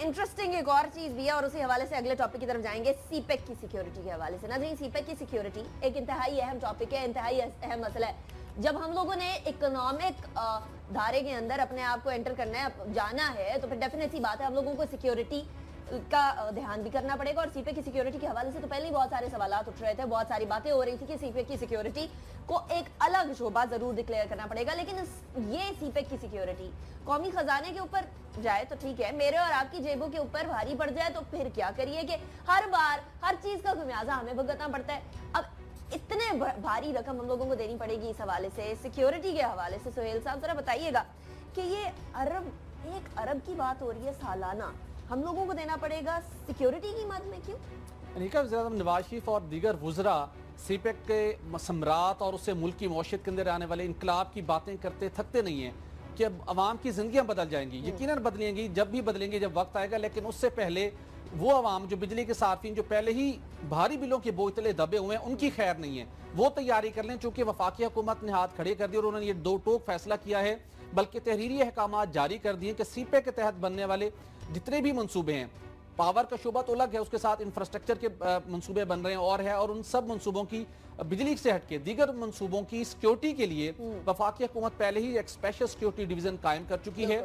Interesting एक और चीज भी है और उसी हवाले से अगले टॉपिक की तरफ जाएंगे, सीपेक की सिक्योरिटी के हवाले से। नाज़रीन, सीपेक की सिक्योरिटी एक इंतहाई अहम टॉपिक है, इंतहाई अहम मसला है। जब हम लोगों ने इकोनॉमिक धारे के अंदर अपने आप को एंटर करना है, जाना है, तो फिर डेफिनेट सी बात है हम लोगों को सिक्योरिटी का ध्यान भी करना पड़ेगा। और सीपेक की सिक्योरिटी के हवाले से तो पहले ही बहुत सारे सवालात उठ रहे थे, बहुत सारी बातें हो रही थी कि सीपेक की सिक्योरिटी को एक अलग शोबा जरूर डिक्लेयर करना पड़ेगा। लेकिन ये सीपेक की सिक्योरिटी कौमी खजाने के ऊपर जाए तो ठीक है, मेरे और आपकी जेबों के ऊपर भारी पड़ जाए तो फिर क्या करिए कि हर बार हर चीज का खमियाजा हमें भुगतना पड़ता है। अब इतने भारी रकम हम लोगों को देनी पड़ेगी इस हवाले से, सिक्योरिटी के हवाले से। सोहेल साहब जरा बताइएगा कि ये एक अरब की बात हो रही है सालाना, हम लोगों को देना पड़ेगा सिक्योरिटी की मद में, क्यों? अनिका, वज़ीर-ए-आज़म नवाज शरीफ और दीगर वुज़रा सीपेक के सम्राट और उससे मुल्क की मौशियत के अंदर आने वाले इनकलाब की बातें करते थकते नहीं हैं कि अब अवाम की जिंदगियां बदल जाएंगी। यकीनन बदलेंगी, जब भी बदलेंगे जब वक्त आएगा। लेकिन उससे पहले वो अवाम जो बिजली के सार्फिन जो पहले ही भारी बिलों के बोझ तले दबे हुए हैं, उनकी खैर नहीं है, वो तैयारी कर लें। चूंकि वफाकी हुकूमत ने हाथ खड़े कर दिए और उन्होंने ये दो टोक फैसला किया है, बल्कि तहरीरी अहकाम जारी कर दिए कि सीपेक के तहत बनने वाले जितने भी मंसूबे हैं, पावर का शोबा तो अलग है, उसके साथ इंफ्रास्ट्रक्चर के मंसूबे बन रहे हैं और उन सब मंसूबों की बिजली से हटके दीगर मंसूबों की सिक्योरिटी के लिए वफाकी हुकूमत पहले ही एक स्पेशल सिक्योरिटी डिवीजन कायम कर चुकी है।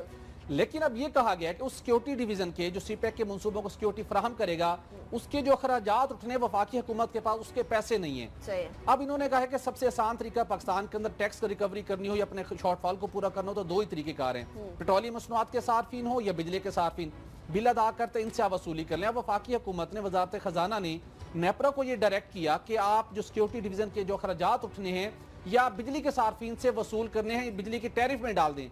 लेकिन अब ये कहा गया है कि उस सिक्योरिटी डिवीजन के जो सीपेक के मंसूबों को सिक्योरिटी फराहम करेगा, उसके जो अखराजात उठने वफाकी हुकूमत के पास उसके पैसे नहीं है। अब इन्होंने कहा है कि सबसे आसान तरीका पाकिस्तान के अंदर टैक्स रिकवरी करनी हो या अपने शॉर्टफॉल को पूरा करना हो तो दो ही तरीके कार हैं, पेट्रोलियम मसनूआत के सार्फिन हो या बिजली के सार्फिन बिल अदा करते इनसे वसूली कर लें। अब वफाकी हुकूमत ने, वजारत खजाना ने नेपरा को ये डायरेक्ट किया कि आप जो सिक्योरिटी डिवीजन के जो अखराजात उठने हैं या बिजली के सार्फिन से वसूल करने हैं, बिजली के टैरिफ में डाल दें।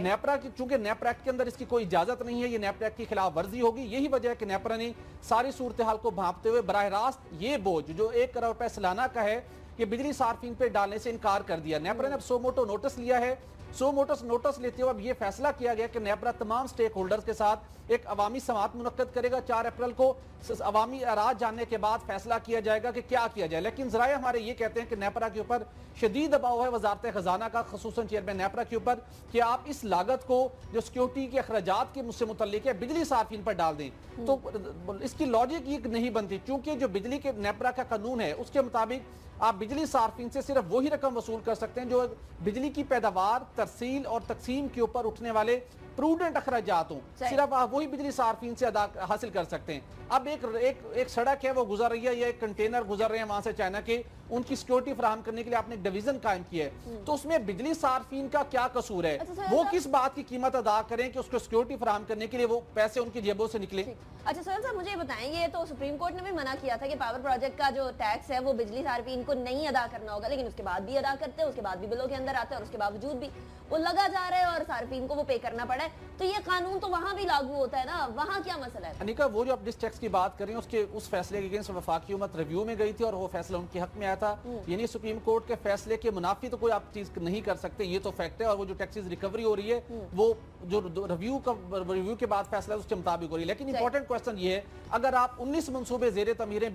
नेपरा की, चूंकि नेपरा एक्ट के अंदर इसकी कोई इजाजत नहीं है, ये नेपरा एक्ट की खिलाफ वर्जी होगी। यही वजह है कि नेपरा ने सारी सूरत हाल को भांपते हुए बराह रास्त ये बोझ जो 1 करोड़ रुपए सालाना का है, ये बिजली सार्फिन पे डालने से इनकार कर दिया। नेपरा ने अब सो मोटो नोटिस लिया है। सो मोटो नोटिस लेते हुए अब ये फैसला किया गया कि नेपरा तमाम स्टेक होल्डर्स के साथ एक अवामी समात मुनक्कद करेगा। 4 अप्रैल को अवामी आराज जानने के बाद फैसला किया जाएगा कि क्या किया जाए। लेकिन जराए हमारे ये कहते हैं कि नेपरा के ऊपर शदीद दबाव है वजारत खजाना का, खसूसन चेयरमैन नेपरा के ऊपर, कि आप इस लागत को जो सिक्योरिटी के अखराजात के मुझसे मुतल्लिक है बिजली सार्फिन पर डाल दें। तो इसकी लॉजिक ये नहीं बनती, चूंकि जो बिजली के नेपरा का कानून है उसके मुताबिक आप बिजली सार्फिन से सिर्फ वही रकम वसूल कर सकते हैं जो बिजली की पैदावार, तरसील और तकसीम के ऊपर उठने वाले प्रूडेंट अखराजात हों, सिर्फ आप वही बिजली सार्फिन से अदा हासिल कर सकते हैं। अब एक सड़क है वो गुजर रही है या एक कंटेनर गुजर रहे हैं वहां से चाइना के, उनकी सिक्योरिटी फराहम करने के लिए आपने एक डिवीजन कायम किया है, तो उसमें बिजली सार्फिन का क्या कसूर है? वो किस बात की कीमत अदा करें कि उसको सिक्योरिटी फराहम करने के लिए वो पैसे उनकी जेबों से निकले? अच्छा सोहेल साहब, मुझे बताएं, ये तो सुप्रीम कोर्ट ने भी मना किया था कि पावर प्रोजेक्ट का जो टैक्स है वो बिजली सार्फिन को नहीं अदा करना होगा, लेकिन उसके बाद भी अदा करते हैं, उसके बाद भी बिलों के अंदर आते हैं और उसके बावजूद भी वो लगा जा रहा है और सार्फिन को वो पे करना पड़ा है। तो ये कानून तो वहां भी लागू होता है ना, वहां क्या मसला है? अनिका, वो जो आप जिस टैक्स की बात कर रही हैं उसके उस फैसले के अगेंस्ट वफाकी हुकूमत रिव्यू में गई थी और वो फैसला उनके हक में आया था। यानी सुप्रीम कोर्ट के फैसले के मुनाफी तो कोई आप चीज नहीं कर सकते, ये तो फैक्ट है। और वो जो टैक्सेस रिकवरी हो रही है वो जो रिव्यू के बाद फैसला उसके मुताबिक हो रही है। लेकिन इंपॉर्टेंट क्वेश्चन ये है, अगर आप 19 मंसूबे ज़ेरे तमीर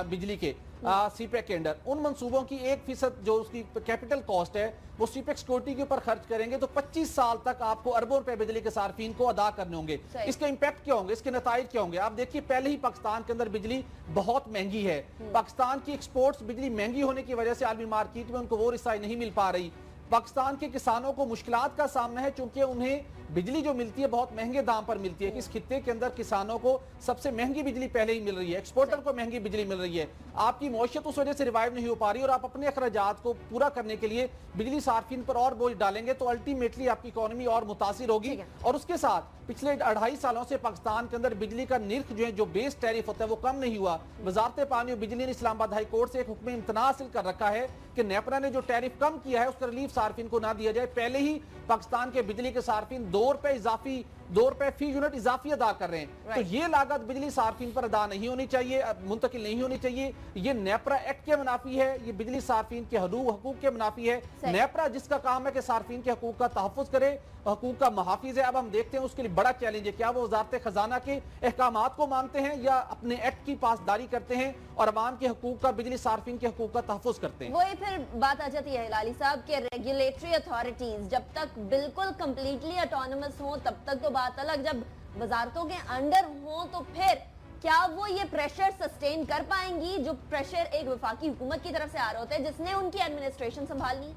बिजली के सीपेक के अंडर, उन मंसूबों की 1% जो उसकी कैपिटल कॉस्ट है वो सीपेक सिक्योरिटी के ऊपर खर्च करेंगे तो 25 साल तक आपको अरबों रुपए बिजली के सार्फिन को अदा करने होंगे। इसके इंपैक्ट क्या होंगे, इसके नताइज क्या होंगे? आप देखिए, पहले ही पाकिस्तान के अंदर बिजली बहुत महंगी है। पाकिस्तान की एक्सपोर्ट्स बिजली महंगी होने की वजह से आलमी मार्केट में उनको वो रिसाई नहीं मिल पा रही। पाकिस्तान के किसानों को मुश्किलात का सामना है, चूंकि उन्हें बिजली जो मिलती है बहुत महंगे दाम पर मिलती है। कि इस खित्ते के अंदर किसानों को सबसे महंगी बिजली पहले ही मिल रही है, एक्सपोर्टर को महंगी बिजली मिल रही है। आपकी मौशियत उस वजह से रिवाइव नहीं हो पा रही और आप अपने अखराजात को पूरा करने के लिए बिजली सार्फिन पर और बोझ डालेंगे तो अल्टीमेटली आपकी इकोनॉमी और मुतासिर होगी। और उसके साथ पिछले 2.5 सालों से पाकिस्तान के अंदर बिजली का निर्ख जो है, जो बेस टैरिफ होता है, वो कम नहीं हुआ। वजारत पानी और बिजली ने इस्लामाबाद हाई कोर्ट से एक हुक्म इम्तना हासिल कर रखा है कि नेपरा ने जो टैरिफ कम किया है उसका रिलीफ सार्फिन को ना दिया जाए। पहले ही पाकिस्तान के बिजली के सार्फिन 2 रुपए इजाफी 2 रुपए फी यूनिट इजाफी अदा कर रहे हैं। तो ये लागत बिजली सार्फिन पर अदा नहीं होनी चाहिए, मुंतकिल नहीं होनी चाहिए। ये नेपरा एक्ट के मुनाफी है, ये बिजली सार्फिन के हकूक के मुनाफी है। नेपरा जिसका काम है कि सार्फिन के हकूक का तहफ़्फ़ुज़ करे, हकूक का मुहाफिज है। अब हम देखते हैं उसके लिए बड़ा चैलेंज है, क्या वो वजारत खजाना के अहकामात को मानते हैं या अपने एक्ट की पासदारी करते हैं और अवाम के हकूक का, बिजली सार्फिन के हकूक का तहफ़्फ़ुज़ करते हैं। वही फिर बात आ जाती है हिलाली साहब के रेगुलेटरी अथॉरिटीज जब तक बिल्कुल कंप्लीटली ऑटोनमस हो तब तक तो बात अलग, जब वजारतों के अंडर हों तो फिर क्या वो ये प्रेशर सस्टेन कर पाएंगी जो प्रेशर एक वफाकी हुकूमत की तरफ से आ रहे होते हैं जिसने उनकी एडमिनिस्ट्रेशन संभालनी?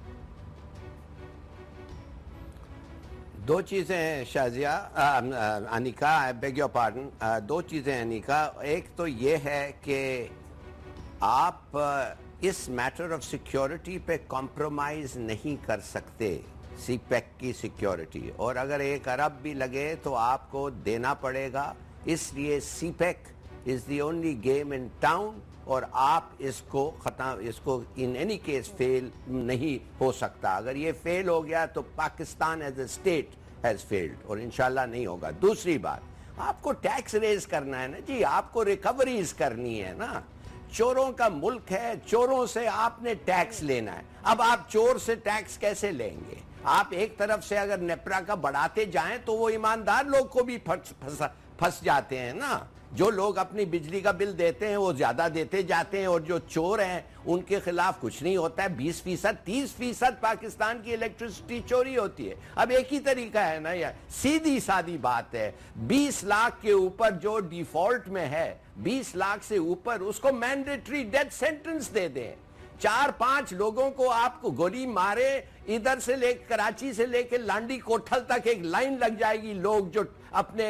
दो चीज़ें हैं Shazia, Anika, I beg your pardon, दो चीज़ें हैं अनिका। एक तो ये है कि आप इस मैटर ऑफ सिक्योरिटी पे कॉम्प्रोमाइज़ नहीं कर सकते, सीपेक की सिक्योरिटी, और अगर 1 अरब भी लगे तो आपको देना पड़ेगा। इसलिए CPEC is the only game in town, और आप इसको इन एनी केस फेल नहीं हो सकता। अगर ये फेल हो गया तो Pakistan as a state has failed, और इंशाल्लाह नहीं होगा। दूसरी बात, आपको टैक्स रेज करना है ना जी, आपको रिकवरीज करनी है ना। चोरों का मुल्क है, चोरों से आपने टैक्स लेना है। अब आप चोर से टैक्स कैसे लेंगे? आप एक तरफ से अगर नेप्रा का बढ़ाते जाएं तो वो ईमानदार लोग को भी फंस जाते हैं ना। जो लोग अपनी बिजली का बिल देते हैं वो ज्यादा देते जाते हैं, और जो चोर हैं उनके खिलाफ कुछ नहीं होता है। 20%, 30% पाकिस्तान की इलेक्ट्रिसिटी चोरी होती है। अब एक ही तरीका है ना यार, सीधी सादी बात है, 20 लाख के ऊपर जो डिफॉल्ट में है, 20 लाख से ऊपर, उसको मैंडेटरी डेथ सेंटेंस दे दें। 4-5 लोगों को आपको गोली मारे, इधर से कराची से लेकर लांडी कोठल तक एक लाइन लग जाएगी, लोग जो अपने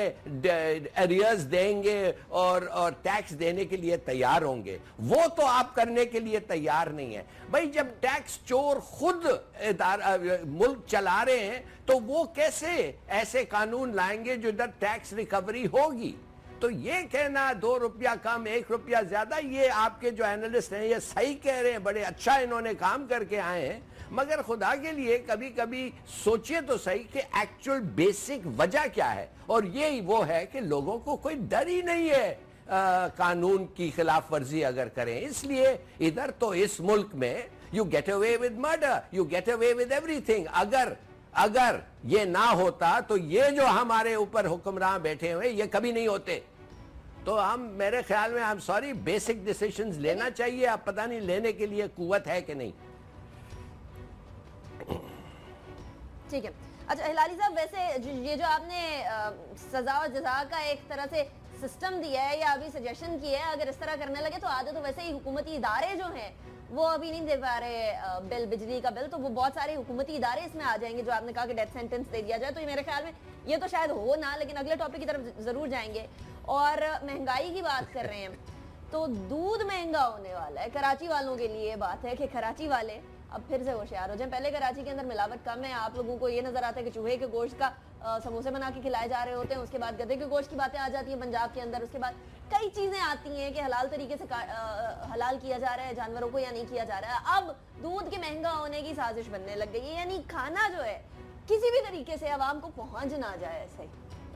एरियर्स देंगे और टैक्स देने के लिए तैयार होंगे। वो तो आप करने के लिए तैयार नहीं है भाई। जब टैक्स चोर खुद मुल्क चला रहे हैं तो वो कैसे ऐसे कानून लाएंगे जो इधर टैक्स रिकवरी होगी? तो ये कहना 2 रुपया कम 1 रुपया ज्यादा, ये आपके जो एनालिस्ट हैं ये सही कह रहे हैं, बड़े अच्छा इन्होंने काम करके आए हैं। मगर खुदा के लिए कभी कभी सोचिए तो सही कि एक्चुअल बेसिक वजह क्या है, और ये वो है कि लोगों को कोई डर ही नहीं है कानून की खिलाफ वर्जी अगर करें। इसलिए इधर तो इस मुल्क में you get away with murder, you get away with everything. अगर ये ना होता तो ये जो हमारे ऊपर हुक्मरान बैठे हुए ये कभी नहीं होते। तो हम, मेरे ख्याल में, I am sorry, basic decisions लेना चाहिए। अब पता नहीं लेने के लिए कुव्वत है कि नहीं। ठीक है। अच्छा हिलाली साहब, वैसे ये जो आपने सजा और जजा का एक तरह से सिस्टम दिया है या अभी सजेशन किया है, अगर इस तरह करने लगे तो आधे तो वैसे ही हुकूमती इदारे जो हैं वो अभी नहीं दे पा रहे बिल, बिजली का बिल, तो वो बहुत सारे हुकूमती इदारे इसमें आ जाएंगे। जो आपने कहा कि डेथ सेंटेंस दे दिया जाए, तो ये मेरे ख्याल में ये तो शायद हो ना, लेकिन अगले टॉपिक की तरफ जरूर जाएंगे। और महंगाई की बात कर रहे हैं तो दूध महंगा होने वाला है। कराची वालों के लिए बात है कि कराची वाले अब फिर से होशियार हो जाए। पहले कराची के अंदर मिलावट कम है, आप लोगों को ये नजर आता है कि चूहे के गोश्त का समोसे बना के खिलाए जा रहे होते हैं, उसके बाद गधे के गोश्त की बातें आ जाती है पंजाब के अंदर, उसके बाद कई चीजें आती हैं कि हलाल तरीके से हलाल किया जा रहा है जानवरों को या नहीं किया जा रहा है। अब दूध के महंगा होने की साजिश बनने लग गई है, यानी खाना जो है किसी भी तरीके से आवाम को पहुंच ना जाए। ऐसे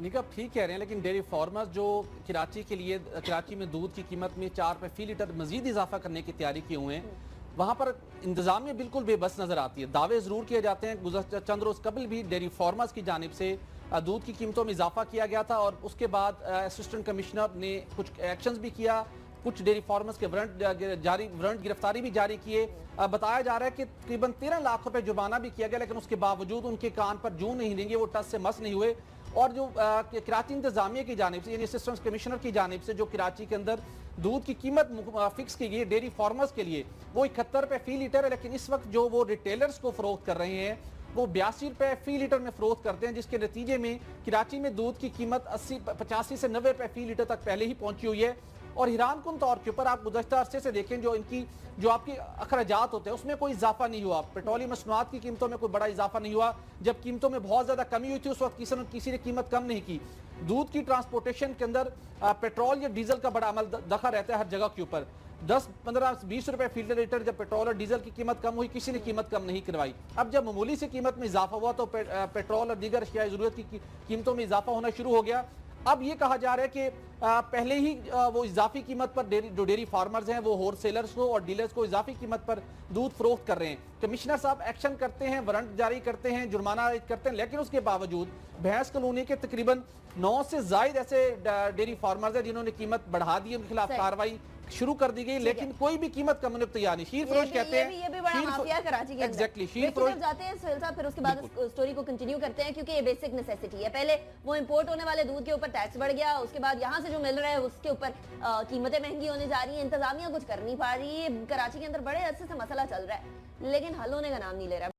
निका ठीक कह रहे हैं, लेकिन डेयरी फार्मर्स जो कराची के लिए, कराची में दूध की कीमत में 4 रुपये फी लीटर मजीद इजाफा करने की तैयारी किए हुए हैं, वहाँ पर इंतजामिया बिल्कुल बेबस नजर आती है। दावे ज़रूर किए जाते हैं। गुज़श्ता चंद रोज़ कबल भी डेयरी फार्मर्स की जानिब से दूध की कीमतों में इजाफा किया गया था, और उसके बाद असिस्टेंट कमिश्नर ने कुछ एक्शंस भी किया, कुछ डेयरी फार्मर्स के वारंट गिरफ्तारी भी जारी किए। बताया जा रहा है कि तकरीबन 13 लाख रुपए जुर्माना भी किया गया, लेकिन उसके बावजूद उनके कान पर जूं नहीं देंगे, वो टस से मस नहीं हुए। और जो कराची इंतजामिया की जानिब से, यानी असिस्टेंट कमिश्नर की जानिब से जो कराची के अंदर दूध की कीमत फिक्स की गई डेयरी फार्मर्स के लिए, वो 71 रुपये फी लीटर है, लेकिन इस वक्त जो वो रिटेलर्स को फरोख्त कर रहे हैं वो 82 रुपये फी लीटर में फरोख्त करते हैं, जिसके नतीजे में कराची में दूध की कीमत 85 से 90 रुपये फी लीटर तक पहले ही पहुंची हुई है। और हैरान कुन तौर के ऊपर आप गुज़श्ता अरसे से देखें, जो आपकी अखराजात होते हैं उसमें कोई इजाफा नहीं हुआ। पेट्रोलियम मसनूआत की कीमतों में कोई बड़ा इजाफा नहीं हुआ, जब कीमतों में बहुत ज्यादा कमी हुई थी उस वक्त किसी ने कीमत कम नहीं की। दूध की ट्रांसपोर्टेशन के अंदर पेट्रोल या डीजल का बड़ा अमल दखा रहता है हर जगह के ऊपर। 10, 15, 20 रुपए फी लीटर जब पेट्रोल और डीजल की कीमत कम हुई, किसी ने कीमत कम नहीं करवाई। अब जब मामूली से कीमत में इजाफा हुआ तो पेट्रोल और दीगर अशिया जरूरत की कीमतों में इजाफा होना शुरू हो गया। अब ये कहा जा रहा है कि पहले ही वो इजाफी कीमत पर जो डेयरी फार्मर्स हैं वो होलसेलर्स को और डीलर्स को इजाफी कीमत पर दूध फरोख्त कर रहे हैं। कमिश्नर साहब एक्शन करते हैं, वारंट जारी करते हैं, जुर्माना करते हैं, लेकिन उसके बावजूद भैंस कॉलोनी के तकरीबन 9 से ज्यादा ऐसे डेयरी फार्मर्स हैं जिन्होंने कीमत बढ़ा दी, उनके खिलाफ कार्रवाई शुरू कर दी गई, लेकिन कोई भी कीमत कम होने को तैयार नहीं। शीर फरोश कहते हैं ये भी बड़ा माफिया है कराची के अंदर। एग्जैक्टली, शीर लेकिन फरोश जब जाते हैं सुहेल साहब, फिर उसके बाद स्टोरी को कंटिन्यू करते हैं, क्योंकि ये बेसिक नेसेसिटी है। पहले वो इंपोर्ट होने वाले दूध के ऊपर टैक्स बढ़ गया, उसके बाद यहाँ से जो मिल रहा है उसके ऊपर कीमतें महंगी होने जा रही हैं, इंतजामिया कुछ कर नहीं पा रही है। कराची के अंदर बड़े अरसे से मसला चल रहा है, लेकिन हल होने का नाम नहीं ले रहा।